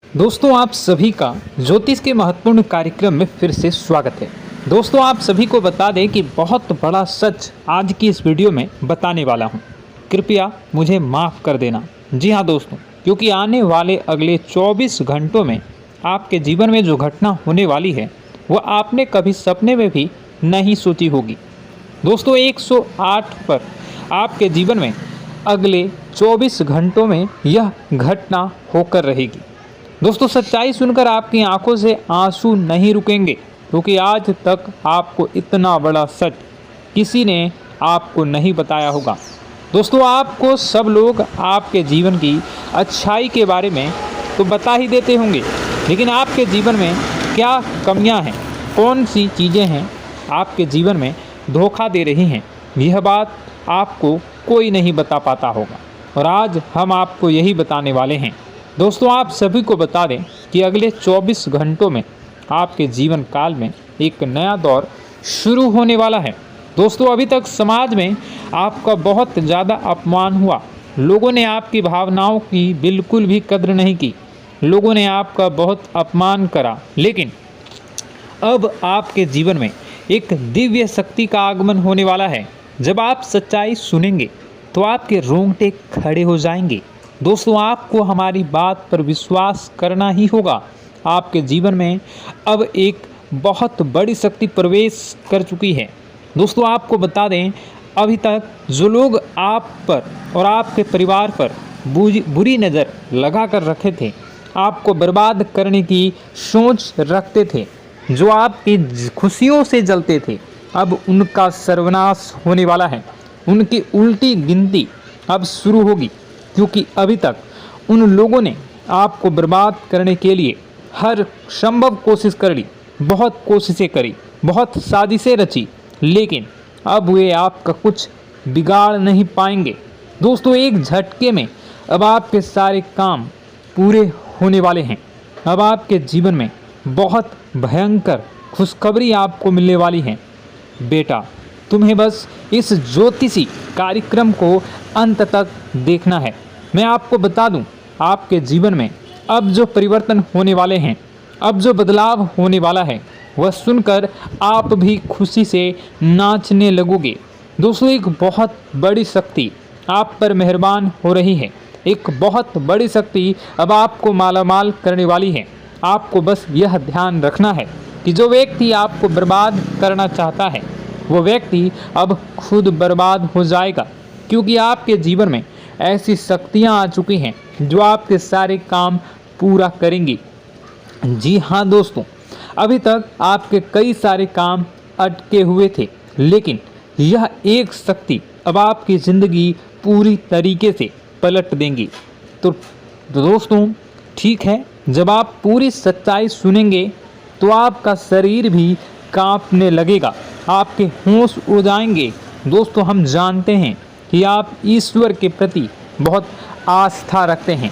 दोस्तों आप सभी का ज्योतिष के महत्वपूर्ण कार्यक्रम में फिर से स्वागत है। दोस्तों आप सभी को बता दें कि बहुत बड़ा सच आज की इस वीडियो में बताने वाला हूं। कृपया मुझे माफ़ कर देना। जी हां दोस्तों, क्योंकि आने वाले अगले 24 घंटों में आपके जीवन में जो घटना होने वाली है वह आपने कभी सपने में भी नहीं सोची होगी। दोस्तों 108 पर आपके जीवन में अगले 24 घंटों में यह घटना होकर रहेगी। दोस्तों सच्चाई सुनकर आपकी आंखों से आंसू नहीं रुकेंगे, क्योंकि आज तक आपको इतना बड़ा सच किसी ने आपको नहीं बताया होगा। दोस्तों आपको सब लोग आपके जीवन की अच्छाई के बारे में तो बता ही देते होंगे, लेकिन आपके जीवन में क्या कमियां हैं, कौन सी चीज़ें हैं आपके जीवन में धोखा दे रही हैं, यह बात आपको कोई नहीं बता पाता होगा। और आज हम आपको यही बताने वाले हैं। दोस्तों आप सभी को बता दें कि अगले 24 घंटों में आपके जीवन काल में एक नया दौर शुरू होने वाला है। दोस्तों अभी तक समाज में आपका बहुत ज़्यादा अपमान हुआ, लोगों ने आपकी भावनाओं की बिल्कुल भी कद्र नहीं की, लोगों ने आपका बहुत अपमान करा, लेकिन अब आपके जीवन में एक दिव्य शक्ति का आगमन होने वाला है। जब आप सच्चाई सुनेंगे तो आपके रोंगटे खड़े हो जाएंगे। दोस्तों आपको हमारी बात पर विश्वास करना ही होगा। आपके जीवन में अब एक बहुत बड़ी शक्ति प्रवेश कर चुकी है। दोस्तों आपको बता दें, अभी तक जो लोग आप पर और आपके परिवार पर बुरी नज़र लगा कर रखे थे, आपको बर्बाद करने की सोच रखते थे, जो आपकी खुशियों से जलते थे, अब उनका सर्वनाश होने वाला है। उनकी उल्टी गिनती अब शुरू होगी, क्योंकि अभी तक उन लोगों ने आपको बर्बाद करने के लिए हर संभव कोशिश कर ली, बहुत कोशिशें करी, बहुत साजिशें रची, लेकिन अब वे आपका कुछ बिगाड़ नहीं पाएंगे। दोस्तों एक झटके में अब आपके सारे काम पूरे होने वाले हैं। अब आपके जीवन में बहुत भयंकर खुशखबरी आपको मिलने वाली है। बेटा तुम्हें बस इस ज्योतिषी कार्यक्रम को अंत तक देखना है। मैं आपको बता दूं, आपके जीवन में अब जो परिवर्तन होने वाले हैं, अब जो बदलाव होने वाला है, वह सुनकर आप भी खुशी से नाचने लगोगे। दोस्तों एक बहुत बड़ी शक्ति आप पर मेहरबान हो रही है। एक बहुत बड़ी शक्ति अब आपको मालामाल करने वाली है। आपको बस यह ध्यान रखना है कि जो व्यक्ति आपको बर्बाद करना चाहता है, वो व्यक्ति अब खुद बर्बाद हो जाएगा, क्योंकि आपके जीवन में ऐसी शक्तियां आ चुकी हैं जो आपके सारे काम पूरा करेंगी। जी हाँ दोस्तों, अभी तक आपके कई सारे काम अटके हुए थे, लेकिन यह एक शक्ति अब आपकी ज़िंदगी पूरी तरीके से पलट देंगी। तो दोस्तों ठीक है, जब आप पूरी सच्चाई सुनेंगे तो आपका शरीर भी कांपने लगेगा, आपके होश उड़ जाएंगे। दोस्तों हम जानते हैं कि आप ईश्वर के प्रति बहुत आस्था रखते हैं,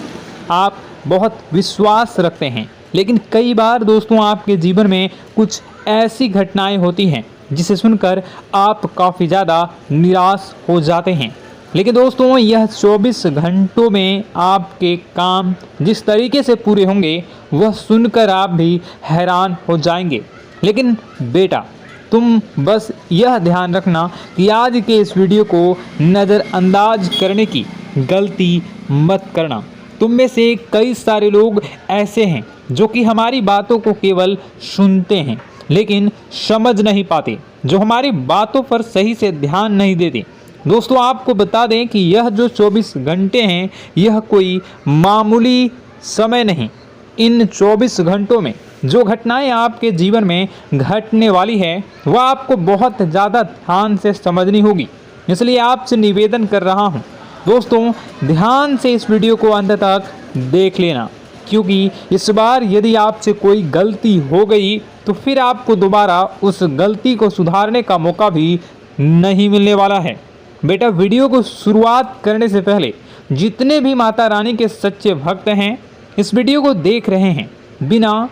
आप बहुत विश्वास रखते हैं, लेकिन कई बार दोस्तों आपके जीवन में कुछ ऐसी घटनाएं होती हैं जिसे सुनकर आप काफ़ी ज़्यादा निराश हो जाते हैं। लेकिन दोस्तों यह 24 घंटों में आपके काम जिस तरीके से पूरे होंगे वह सुनकर आप भी हैरान हो जाएंगे। लेकिन बेटा तुम बस यह ध्यान रखना कि आज के इस वीडियो को नज़रअंदाज करने की गलती मत करना। तुम में से कई सारे लोग ऐसे हैं जो कि हमारी बातों को केवल सुनते हैं लेकिन समझ नहीं पाते, जो हमारी बातों पर सही से ध्यान नहीं देते। दोस्तों आपको बता दें कि यह जो 24 घंटे हैं यह कोई मामूली समय नहीं। इन 24 घंटों में जो घटनाएं आपके जीवन में घटने वाली है वह आपको बहुत ज़्यादा ध्यान से समझनी होगी। इसलिए आपसे निवेदन कर रहा हूं दोस्तों, ध्यान से इस वीडियो को अंत तक देख लेना, क्योंकि इस बार यदि आपसे कोई गलती हो गई तो फिर आपको दोबारा उस गलती को सुधारने का मौका भी नहीं मिलने वाला है। बेटा वीडियो को शुरुआत करने से पहले जितने भी माता रानी के सच्चे भक्त हैं इस वीडियो को देख रहे हैं, बिना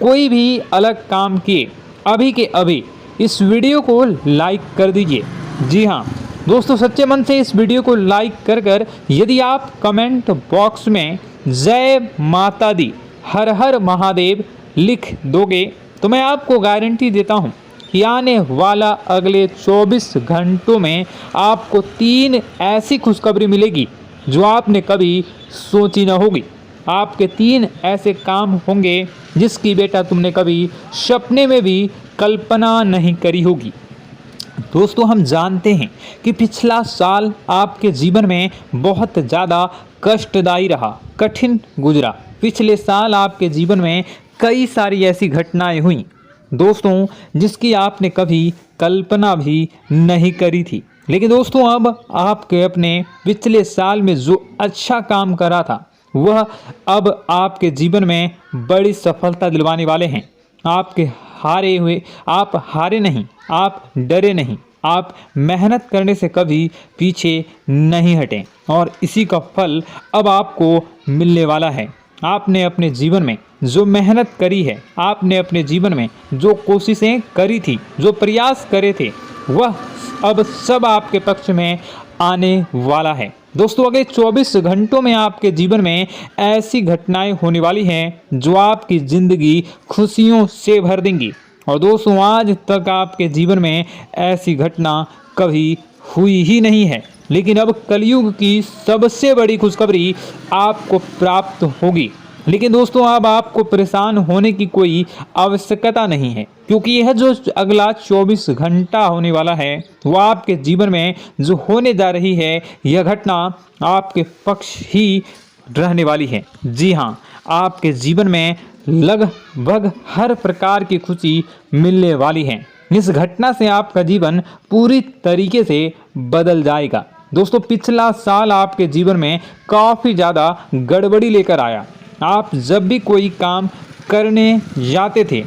कोई भी अलग काम किए अभी के अभी इस वीडियो को लाइक कर दीजिए। जी हाँ दोस्तों, सच्चे मन से इस वीडियो को लाइक कर यदि आप कमेंट बॉक्स में जय माता दी, हर हर महादेव लिख दोगे तो मैं आपको गारंटी देता हूँ कि आने वाला अगले 24 घंटों में आपको 3 ऐसी खुशखबरी मिलेगी जो आपने कभी सोची न होगी। आपके 3 ऐसे काम होंगे जिसकी बेटा तुमने कभी सपने में भी कल्पना नहीं करी होगी। दोस्तों, हम जानते हैं कि पिछला साल आपके जीवन में बहुत ज़्यादा कष्टदायी रहा, कठिन गुजरा। पिछले साल आपके जीवन में कई सारी ऐसी घटनाएं हुई दोस्तों जिसकी आपने कभी कल्पना भी नहीं करी थी। लेकिन दोस्तों, अब आपके अपने पिछले साल में जो अच्छा काम करा था वह अब आपके जीवन में बड़ी सफलता दिलवाने वाले हैं। आप हारे नहीं, आप डरे नहीं, आप मेहनत करने से कभी पीछे नहीं हटें और इसी का फल अब आपको मिलने वाला है। आपने अपने जीवन में जो मेहनत करी है, आपने अपने जीवन में जो कोशिशें करी थी, जो प्रयास करे थे, वह अब सब आपके पक्ष में आने वाला है। दोस्तों, अगले 24 घंटों में आपके जीवन में ऐसी घटनाएं होने वाली हैं जो आपकी ज़िंदगी खुशियों से भर देंगी। और दोस्तों, आज तक आपके जीवन में ऐसी घटना कभी हुई ही नहीं है, लेकिन अब कलयुग की सबसे बड़ी खुशखबरी आपको प्राप्त होगी। लेकिन दोस्तों, अब आपको परेशान होने की कोई आवश्यकता नहीं है, क्योंकि यह जो अगला 24 घंटा होने वाला है वह आपके जीवन में जो होने जा रही है यह घटना आपके पक्ष ही रहने वाली है। जी हाँ, आपके जीवन में लगभग हर प्रकार की खुशी मिलने वाली है। इस घटना से आपका जीवन पूरी तरीके से बदल जाएगा। दोस्तों, पिछला साल आपके जीवन में काफ़ी ज़्यादा गड़बड़ी लेकर आया। आप जब भी कोई काम करने जाते थे,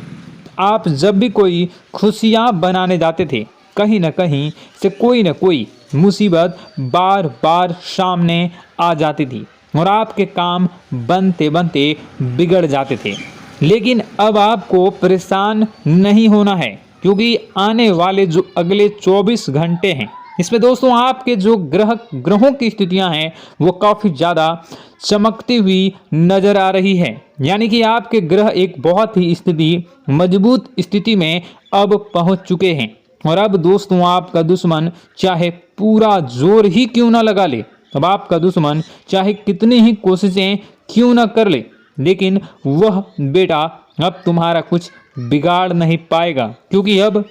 आप जब भी कोई खुशियाँ बनाने जाते थे, कहीं न कहीं से कोई न कोई मुसीबत बार बार सामने आ जाती थी और आपके काम बनते बनते बिगड़ जाते थे। लेकिन अब आपको परेशान नहीं होना है, क्योंकि आने वाले जो अगले 24 घंटे हैं इसमें दोस्तों आपके जो ग्रहों की स्थितियां हैं वो काफ़ी ज़्यादा चमकती हुई नज़र आ रही है। यानी कि आपके ग्रह एक बहुत ही मजबूत स्थिति में अब पहुंच चुके हैं। और अब दोस्तों, आपका दुश्मन चाहे पूरा जोर ही क्यों ना लगा ले, अब आपका दुश्मन चाहे कितनी ही कोशिशें क्यों ना कर ले, लेकिन वह बेटा अब तुम्हारा कुछ बिगाड़ नहीं पाएगा, क्योंकि अब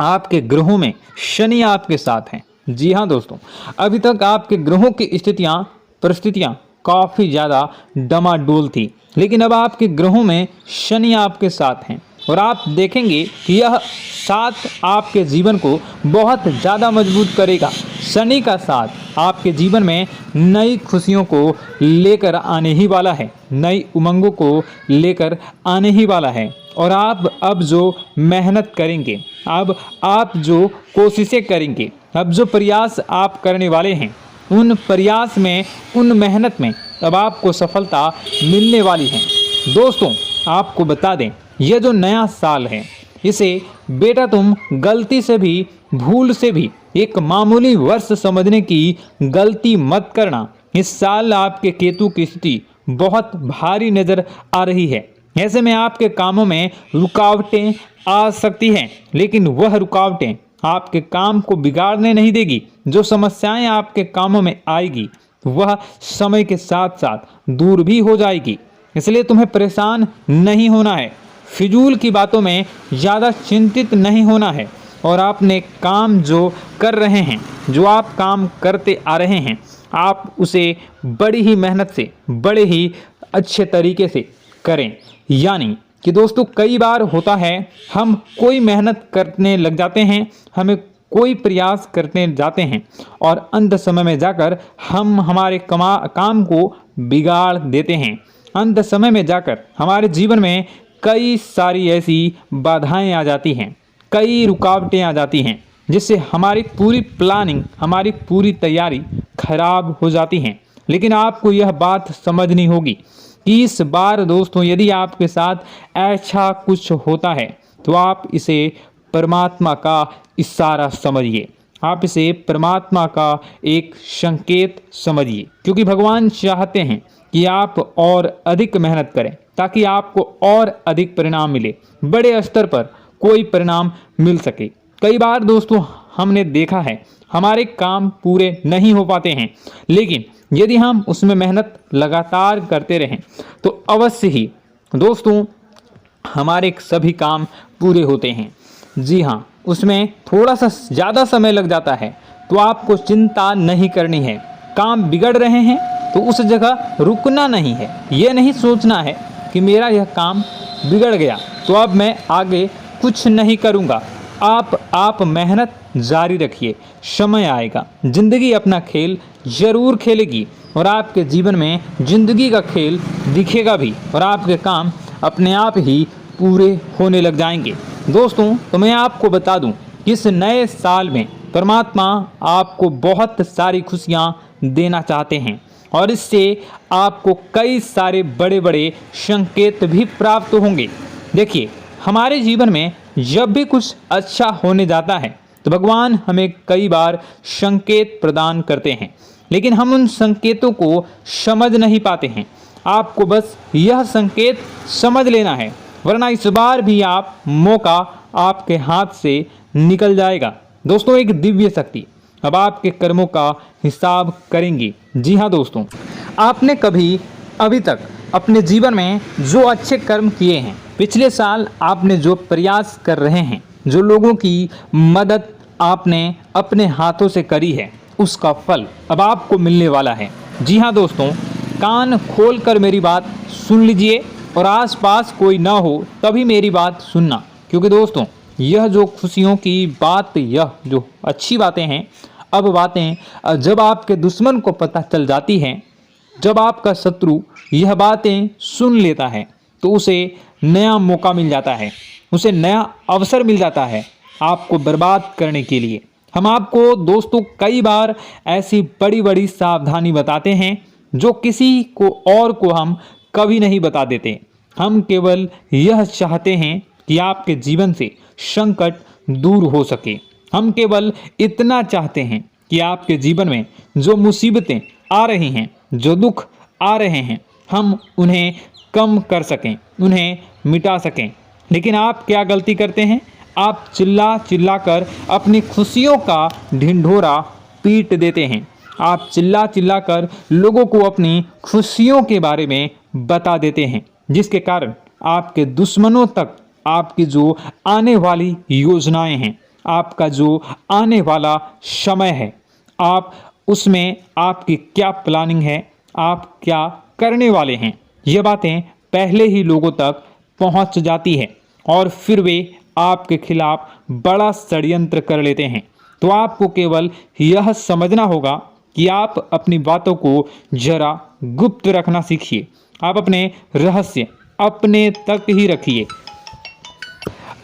आपके ग्रहों में शनि आपके साथ हैं। जी हाँ दोस्तों, अभी तक आपके ग्रहों की परिस्थितियाँ काफ़ी ज़्यादा डमाडोल थी, लेकिन अब आपके ग्रहों में शनि आपके साथ हैं और आप देखेंगे कि यह साथ आपके जीवन को बहुत ज़्यादा मजबूत करेगा। शनि का साथ आपके जीवन में नई खुशियों को लेकर आने ही वाला है, नई उमंगों को लेकर आने ही वाला है। और आप अब जो मेहनत करेंगे, अब आप जो कोशिशें करेंगे, अब जो प्रयास आप करने वाले हैं, उन प्रयास में, उन मेहनत में अब आपको सफलता मिलने वाली है। दोस्तों, आपको बता दें, यह जो नया साल है इसे बेटा तुम गलती से भी, भूल से भी एक मामूली वर्ष समझने की गलती मत करना। इस साल आपके केतु की स्थिति बहुत भारी नज़र आ रही है। ऐसे में आपके कामों में रुकावटें आ सकती हैं, लेकिन वह रुकावटें आपके काम को बिगाड़ने नहीं देगी। जो समस्याएं आपके कामों में आएगी वह समय के साथ साथ दूर भी हो जाएगी। इसलिए तुम्हें परेशान नहीं होना है, फिजूल की बातों में ज़्यादा चिंतित नहीं होना है। और आपने काम जो कर रहे हैं, जो आप काम करते आ रहे हैं, आप उसे बड़ी ही मेहनत से, बड़े ही अच्छे तरीके से करें। यानी कि दोस्तों, कई बार होता है हम कोई मेहनत करने लग जाते हैं, हमें कोई प्रयास करने जाते हैं और अंत समय में जाकर हम हमारे काम को बिगाड़ देते हैं। अंत समय में जाकर हमारे जीवन में कई सारी ऐसी बाधाएं आ जाती हैं, कई रुकावटें आ जाती हैं, जिससे हमारी पूरी प्लानिंग, हमारी पूरी तैयारी खराब हो जाती हैं। लेकिन आपको यह बात समझनी होगी कि इस बार दोस्तों, यदि आपके साथ ऐसा कुछ होता है तो आप इसे परमात्मा का इशारा समझिए। आप इसे परमात्मा का एक संकेत समझिए, क्योंकि भगवान चाहते हैं कि आप और अधिक मेहनत करें ताकि आपको और अधिक परिणाम मिले, बड़े स्तर पर कोई परिणाम मिल सके। कई बार दोस्तों हमने देखा है हमारे काम पूरे नहीं हो पाते हैं, लेकिन यदि हम उसमें मेहनत लगातार करते रहें तो अवश्य ही दोस्तों हमारे सभी काम पूरे होते हैं। जी हाँ, उसमें थोड़ा सा ज़्यादा समय लग जाता है तो आपको चिंता नहीं करनी है। काम बिगड़ रहे हैं तो उस जगह रुकना नहीं है, ये नहीं सोचना है कि मेरा यह काम बिगड़ गया तो अब मैं आगे कुछ नहीं करूँगा। आप मेहनत जारी रखिए, समय आएगा, ज़िंदगी अपना खेल ज़रूर खेलेगी और आपके जीवन में ज़िंदगी का खेल दिखेगा भी और आपके काम अपने आप ही पूरे होने लग जाएंगे। दोस्तों तो मैं आपको बता दूं कि इस नए साल में परमात्मा आपको बहुत सारी खुशियां देना चाहते हैं और इससे आपको कई सारे बड़े बड़े संकेत भी प्राप्त होंगे। देखिए, हमारे जीवन में जब भी कुछ अच्छा होने जाता है तो भगवान हमें कई बार संकेत प्रदान करते हैं, लेकिन हम उन संकेतों को समझ नहीं पाते हैं। आपको बस यह संकेत समझ लेना है, वरना इस बार भी आप मौका आपके हाथ से निकल जाएगा। दोस्तों, एक दिव्य शक्ति अब आपके कर्मों का हिसाब करेंगी। जी हाँ दोस्तों, आपने कभी अभी तक अपने जीवन में जो अच्छे कर्म किए हैं, पिछले साल आपने जो प्रयास कर रहे हैं, जो लोगों की मदद आपने अपने हाथों से करी है, उसका फल अब आपको मिलने वाला है। जी हाँ दोस्तों, कान खोलकर मेरी बात सुन लीजिए और आसपास कोई ना हो तभी मेरी बात सुनना, क्योंकि दोस्तों यह जो खुशियों की बात, यह जो अच्छी बातें हैं, अब बातें जब आपके दुश्मन को पता चल जाती हैं, जब आपका शत्रु यह बातें सुन लेता है तो उसे नया मौका मिल जाता है, उसे नया अवसर मिल जाता है आपको बर्बाद करने के लिए। हम आपको दोस्तों कई बार ऐसी बड़ी बड़ी सावधानी बताते हैं जो किसी को और को हम कभी नहीं बता देते। हम केवल यह चाहते हैं कि आपके जीवन से संकट दूर हो सके। हम केवल इतना चाहते हैं कि आपके जीवन में जो मुसीबतें आ रही हैं, जो दुख आ रहे हैं, हम उन्हें कम कर सकें, उन्हें मिटा सकें। लेकिन आप क्या गलती करते हैं? आप चिल्ला चिल्ला कर अपनी खुशियों का ढिंढोरा पीट देते हैं। आप चिल्ला चिल्ला कर लोगों को अपनी खुशियों के बारे में बता देते हैं, जिसके कारण आपके दुश्मनों तक आपकी जो आने वाली योजनाएं हैं, आपका जो आने वाला समय है, आप उसमें आपकी क्या प्लानिंग है, आप क्या करने वाले हैं, ये बातें पहले ही लोगों तक पहुंच जाती है और फिर वे आपके खिलाफ बड़ा षड्यंत्र कर लेते हैं। तो आपको केवल यह समझना होगा कि आप अपनी बातों को जरा गुप्त रखना सीखिए। आप अपने रहस्य अपने तक ही रखिए।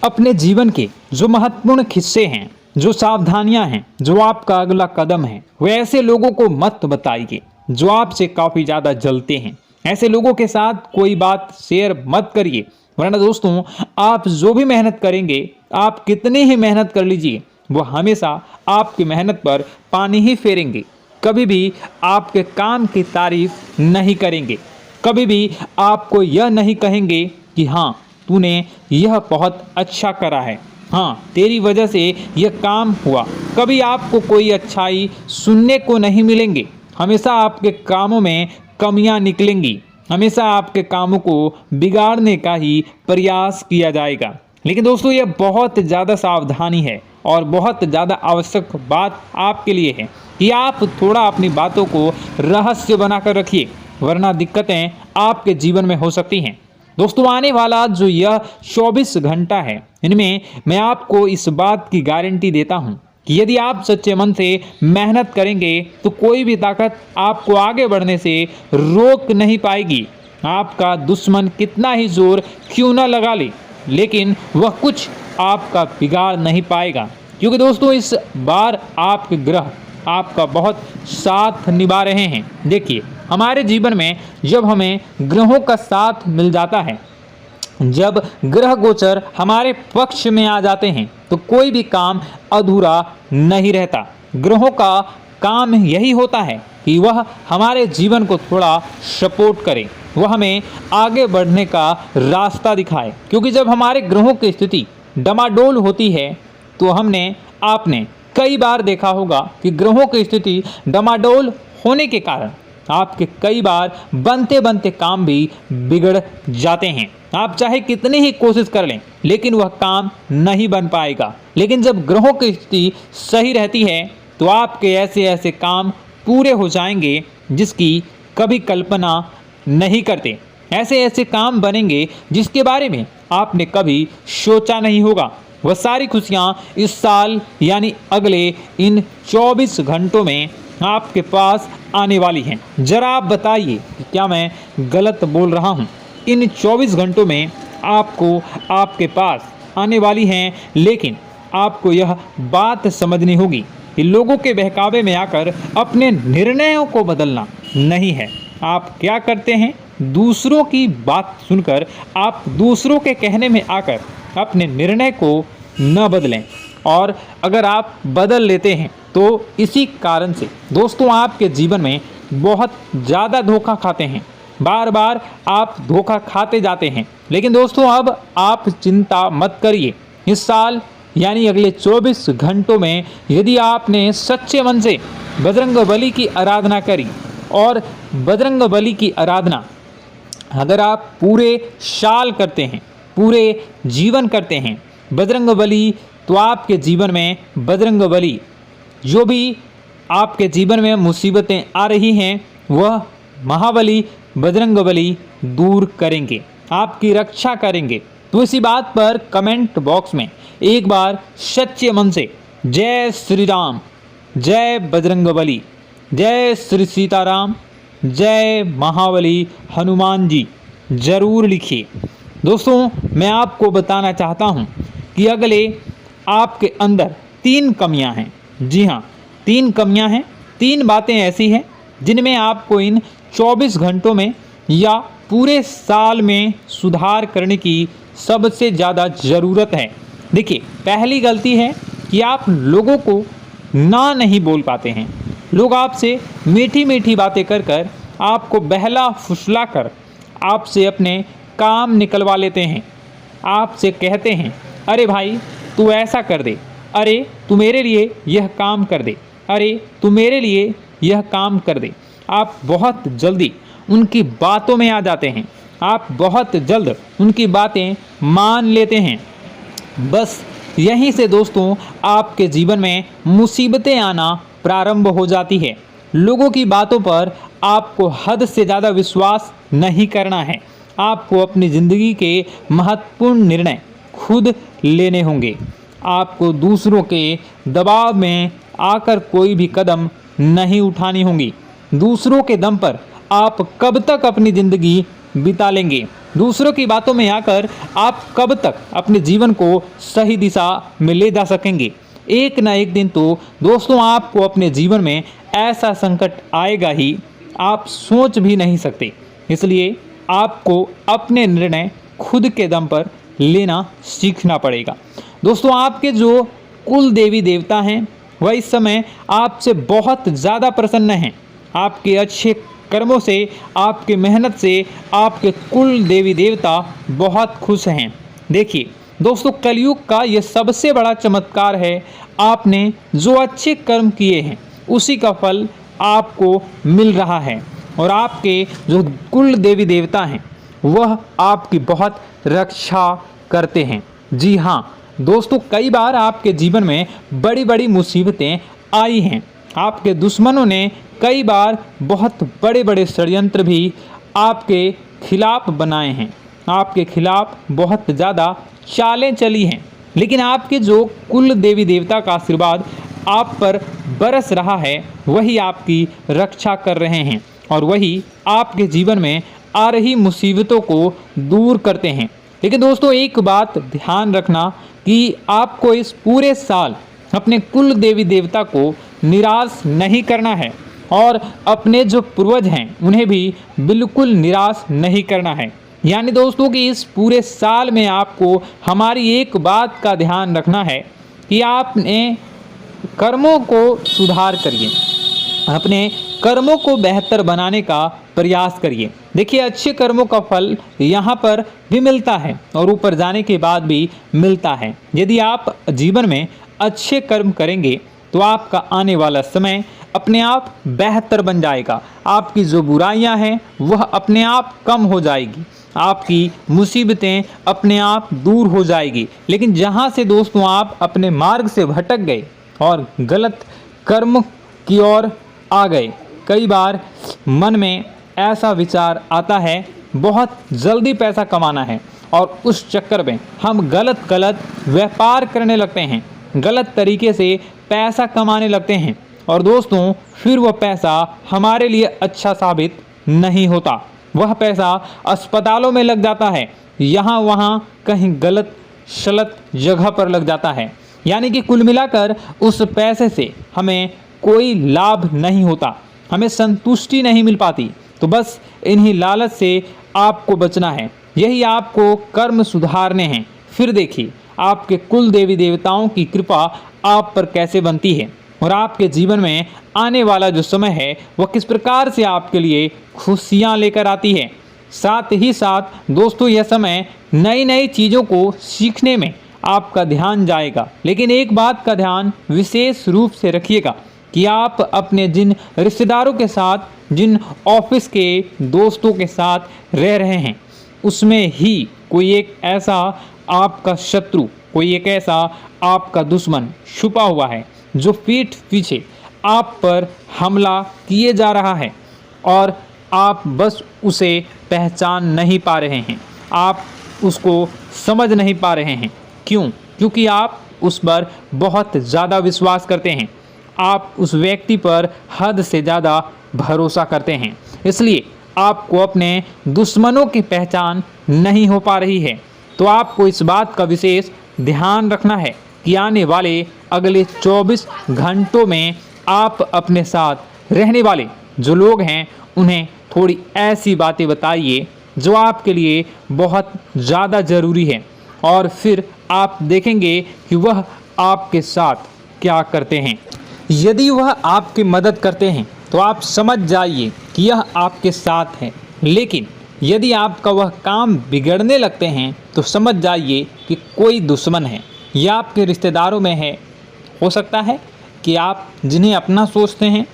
अपने जीवन के जो महत्वपूर्ण हिस्से हैं, जो सावधानियां हैं, जो आपका अगला कदम है, वे ऐसे लोगों को मत बताइए जो आपसे काफ़ी ज़्यादा जलते हैं। ऐसे लोगों के साथ कोई बात शेयर मत करिए, वरना दोस्तों आप जो भी मेहनत करेंगे, आप कितनी ही मेहनत कर लीजिए, वो हमेशा आपकी मेहनत पर पानी ही फेरेंगे। कभी भी आपके काम की तारीफ नहीं करेंगे, कभी भी आपको यह नहीं कहेंगे कि हाँ तूने यह बहुत अच्छा करा है, हाँ तेरी वजह से यह काम हुआ। कभी आपको कोई अच्छाई सुनने को नहीं मिलेंगे। हमेशा आपके कामों में कमियां निकलेंगी, हमेशा आपके कामों को बिगाड़ने का ही प्रयास किया जाएगा। लेकिन दोस्तों यह बहुत ज़्यादा सावधानी है और बहुत ज़्यादा आवश्यक बात आपके लिए है कि आप थोड़ा अपनी बातों को रहस्य बनाकर रखिए, वरना दिक्कतें आपके जीवन में हो सकती हैं। दोस्तों आने वाला जो यह 24 घंटा है, इनमें मैं आपको इस बात की गारंटी देता हूँ कि यदि आप सच्चे मन से मेहनत करेंगे तो कोई भी ताकत आपको आगे बढ़ने से रोक नहीं पाएगी। आपका दुश्मन कितना ही जोर क्यों न लगा ले, लेकिन वह कुछ आपका बिगाड़ नहीं पाएगा, क्योंकि दोस्तों इस बार आपके ग्रह आपका बहुत साथ निभा रहे हैं। देखिए, हमारे जीवन में जब हमें ग्रहों का साथ मिल जाता है जब ग्रह गोचर हमारे पक्ष में आ जाते हैं तो कोई भी काम अधूरा नहीं रहता। ग्रहों का काम यही होता है कि वह हमारे जीवन को थोड़ा सपोर्ट करे, वह हमें आगे बढ़ने का रास्ता दिखाए। क्योंकि जब हमारे ग्रहों की स्थिति डमाडोल होती है तो आपने कई बार देखा होगा कि ग्रहों की स्थिति डमाडोल होने के कारण आपके कई बार बनते बनते काम भी बिगड़ जाते हैं। आप चाहे कितनी ही कोशिश कर लें लेकिन वह काम नहीं बन पाएगा। लेकिन जब ग्रहों की स्थिति सही रहती है तो आपके ऐसे ऐसे काम पूरे हो जाएंगे जिसकी कभी कल्पना नहीं करते। ऐसे ऐसे काम बनेंगे जिसके बारे में आपने कभी सोचा नहीं होगा। वह सारी खुशियाँ इस साल यानी अगले इन 24 घंटों में आपके पास आने वाली हैं। जरा आप बताइए कि क्या मैं गलत बोल रहा हूँ? इन 24 घंटों में आपको आपके पास आने वाली हैं, लेकिन आपको यह बात समझनी होगी कि लोगों के बहकावे में आकर अपने निर्णयों को बदलना नहीं है। आप क्या करते हैं? दूसरों की बात सुनकर आप दूसरों के कहने में आकर अपने निर्णय को न बदलें, और अगर आप बदल लेते हैं तो इसी कारण से दोस्तों आपके जीवन में बहुत ज़्यादा धोखा खाते हैं। बार बार आप धोखा खाते जाते हैं। लेकिन दोस्तों अब आप चिंता मत करिए। इस साल यानी अगले 24 घंटों में यदि आपने सच्चे मन से बजरंगबली की आराधना करी, और बजरंगबली की आराधना अगर आप पूरे साल करते हैं, पूरे जीवन करते हैं बजरंगबली, तो आपके जीवन में बजरंगबली जो भी आपके जीवन में मुसीबतें आ रही हैं वह महाबली बजरंगबली दूर करेंगे, आपकी रक्षा करेंगे। तो इसी बात पर कमेंट बॉक्स में एक बार सच्चे मन से जय श्री राम, जय बजरंगबली, जय श्री सीताराम, जय महाबली हनुमान जी जरूर लिखिए। दोस्तों मैं आपको बताना चाहता हूँ कि अगले आपके अंदर 3 कमियां हैं। जी हाँ, 3 कमियां हैं। 3 बातें ऐसी हैं जिनमें आपको इन 24 घंटों में या पूरे साल में सुधार करने की सबसे ज़्यादा ज़रूरत है। देखिए, पहली गलती है कि आप लोगों को ना नहीं बोल पाते हैं। लोग आपसे मीठी मीठी बातें कर कर आपको बहला फुसला कर आपसे अपने काम निकलवा लेते हैं। आपसे कहते हैं, अरे भाई तू ऐसा कर दे, अरे तू मेरे लिए यह काम कर दे, अरे तू मेरे लिए यह काम कर दे। आप बहुत जल्दी उनकी बातों में आ जाते हैं, आप बहुत जल्द उनकी बातें मान लेते हैं। बस यहीं से दोस्तों आपके जीवन में मुसीबतें आना प्रारंभ हो जाती है। लोगों की बातों पर आपको हद से ज़्यादा विश्वास नहीं करना है। आपको अपनी ज़िंदगी के महत्वपूर्ण निर्णय खुद लेने होंगे। आपको दूसरों के दबाव में आकर कोई भी कदम नहीं उठानी होगी। दूसरों के दम पर आप कब तक अपनी ज़िंदगी बिता लेंगे? दूसरों की बातों में आकर आप कब तक अपने जीवन को सही दिशा में ले जा सकेंगे? एक ना एक दिन तो दोस्तों आपको अपने जीवन में ऐसा संकट आएगा ही, आप सोच भी नहीं सकते। इसलिए आपको अपने निर्णय खुद के दम पर लेना सीखना पड़ेगा। दोस्तों आपके जो कुल देवी देवता हैं वह इस समय आपसे बहुत ज़्यादा प्रसन्न हैं। आपके अच्छे कर्मों से, आपके मेहनत से आपके कुल देवी देवता बहुत खुश हैं। देखिए दोस्तों, कलयुग का ये सबसे बड़ा चमत्कार है। आपने जो अच्छे कर्म किए हैं उसी का फल आपको मिल रहा है, और आपके जो कुल देवी देवता हैं वह आपकी बहुत रक्षा करते हैं। जी हाँ दोस्तों, कई बार आपके जीवन में बड़ी बड़ी मुसीबतें आई हैं। आपके दुश्मनों ने कई बार बहुत बड़े बड़े षड्यंत्र भी आपके खिलाफ बनाए हैं, आपके खिलाफ बहुत ज़्यादा चालें चली हैं। लेकिन आपके जो कुल देवी देवता का आशीर्वाद आप पर बरस रहा है वही आपकी रक्षा कर रहे हैं, और वही आपके जीवन में आ रही मुसीबतों को दूर करते हैं। लेकिन दोस्तों एक बात ध्यान रखना कि आपको इस पूरे साल अपने कुल देवी देवता को निराश नहीं करना है, और अपने जो पूर्वज हैं उन्हें भी बिल्कुल निराश नहीं करना है। यानी दोस्तों कि इस पूरे साल में आपको हमारी एक बात का ध्यान रखना है कि आपने कर्मों को सुधार करिए, अपने कर्मों को बेहतर बनाने का प्रयास करिए। देखिए, अच्छे कर्मों का फल यहाँ पर भी मिलता है और ऊपर जाने के बाद भी मिलता है। यदि आप जीवन में अच्छे कर्म करेंगे तो आपका आने वाला समय अपने आप बेहतर बन जाएगा। आपकी जो बुराइयां हैं वह अपने आप कम हो जाएगी, आपकी मुसीबतें अपने आप दूर हो जाएगी। लेकिन जहां से दोस्तों आप अपने मार्ग से भटक गए और गलत कर्म की ओर आ गए, कई बार मन में ऐसा विचार आता है बहुत जल्दी पैसा कमाना है और उस चक्कर में हम गलत व्यापार करने लगते हैं, गलत तरीके से पैसा कमाने लगते हैं और दोस्तों फिर वह पैसा हमारे लिए अच्छा साबित नहीं होता। वह पैसा अस्पतालों में लग जाता है, यहाँ वहाँ कहीं गलत शलत जगह पर लग जाता है। यानी कि कुल मिलाकर उस पैसे से हमें कोई लाभ नहीं होता, हमें संतुष्टि नहीं मिल पाती। तो बस इन्हीं लालच से आपको बचना है, यही आपको कर्म सुधारने हैं। फिर देखिए आपके कुल देवी देवताओं की कृपा आप पर कैसे बनती है और आपके जीवन में आने वाला जो समय है वह किस प्रकार से आपके लिए खुशियाँ लेकर आती है। साथ ही साथ दोस्तों यह समय नई नई चीज़ों को सीखने में आपका ध्यान जाएगा। लेकिन एक बात का ध्यान विशेष रूप से रखिएगा कि आप अपने जिन रिश्तेदारों के साथ, जिन ऑफिस के दोस्तों के साथ रह रहे हैं, उसमें ही कोई एक ऐसा आपका शत्रु, कोई एक ऐसा आपका दुश्मन छुपा हुआ है जो पीठ पीछे आप पर हमला किए जा रहा है और आप बस उसे पहचान नहीं पा रहे हैं, आप उसको समझ नहीं पा रहे हैं। क्यों? क्योंकि आप उस पर बहुत ज़्यादा विश्वास करते हैं, आप उस व्यक्ति पर हद से ज़्यादा भरोसा करते हैं, इसलिए आपको अपने दुश्मनों की पहचान नहीं हो पा रही है। तो आपको इस बात का विशेष ध्यान रखना है कि आने वाले अगले 24 घंटों में आप अपने साथ रहने वाले जो लोग हैं उन्हें थोड़ी ऐसी बातें बताइए जो आपके लिए बहुत ज़्यादा ज़रूरी है और फिर आप देखेंगे कि वह आपके साथ क्या करते हैं। यदि वह आपकी मदद करते हैं तो आप समझ जाइए कि यह आपके साथ है, लेकिन यदि आपका वह काम बिगड़ने लगते हैं तो समझ जाइए कि कोई दुश्मन है या आपके रिश्तेदारों में है। हो सकता है कि आप जिन्हें अपना सोचते हैं,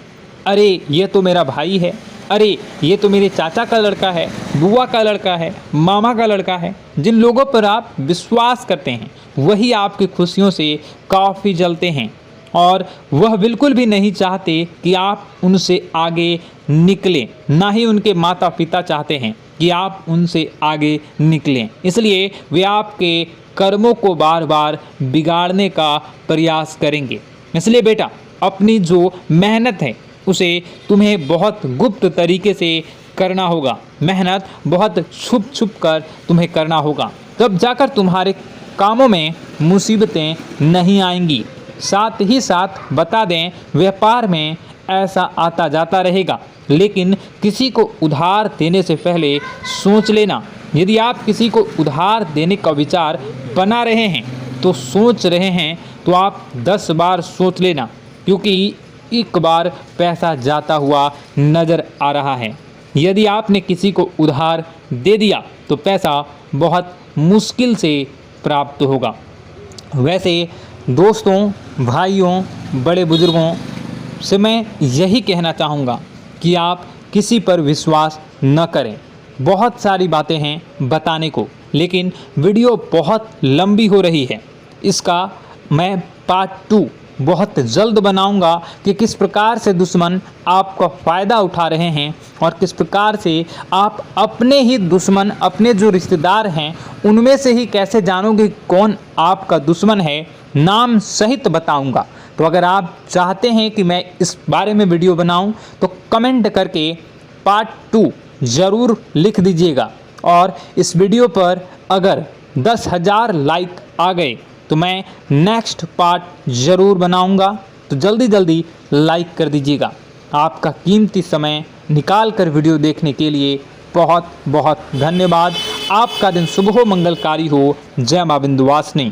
अरे ये तो मेरा भाई है, अरे ये तो मेरे चाचा का लड़का है, बुआ का लड़का है, मामा का लड़का है, जिन लोगों पर आप विश्वास करते हैं वही आपकी खुशियों से काफ़ी जलते हैं और वह बिल्कुल भी नहीं चाहते कि आप उनसे आगे निकलें, ना ही उनके माता पिता चाहते हैं कि आप उनसे आगे निकलें। इसलिए वे आपके कर्मों को बार बार बिगाड़ने का प्रयास करेंगे। इसलिए बेटा, अपनी जो मेहनत है उसे तुम्हें बहुत गुप्त तरीके से करना होगा, मेहनत बहुत छुप छुप कर तुम्हें करना होगा, तब जाकर तुम्हारे कामों में मुसीबतें नहीं आएंगी। साथ ही साथ बता दें, व्यापार में ऐसा आता जाता रहेगा, लेकिन किसी को उधार देने से पहले सोच लेना। यदि आप किसी को उधार देने का विचार बना रहे हैं तो सोच रहे हैं तो आप 10 बार सोच लेना, क्योंकि एक बार पैसा जाता हुआ नज़र आ रहा है। यदि आपने किसी को उधार दे दिया तो पैसा बहुत मुश्किल से प्राप्त होगा। वैसे दोस्तों, भाइयों, बड़े बुजुर्गों से मैं यही कहना चाहूँगा कि आप किसी पर विश्वास न करें। बहुत सारी बातें हैं बताने को, लेकिन वीडियो बहुत लंबी हो रही है। इसका मैं पार्ट 2 बहुत जल्द बनाऊंगा कि किस प्रकार से दुश्मन आपका फ़ायदा उठा रहे हैं और किस प्रकार से आप अपने ही दुश्मन, अपने जो रिश्तेदार हैं उनमें से ही कैसे जानोगे कौन आपका दुश्मन है, नाम सहित बताऊंगा। तो अगर आप चाहते हैं कि मैं इस बारे में वीडियो बनाऊं तो कमेंट करके पार्ट 2 ज़रूर लिख दीजिएगा। और इस वीडियो पर अगर 10,000 लाइक आ गए तो मैं नेक्स्ट पार्ट ज़रूर बनाऊंगा। तो जल्दी जल्दी लाइक कर दीजिएगा। आपका कीमती समय निकाल कर वीडियो देखने के लिए बहुत बहुत धन्यवाद। आपका दिन शुभ हो, मंगलकारी हो। जय मां विंध्यवासिनी।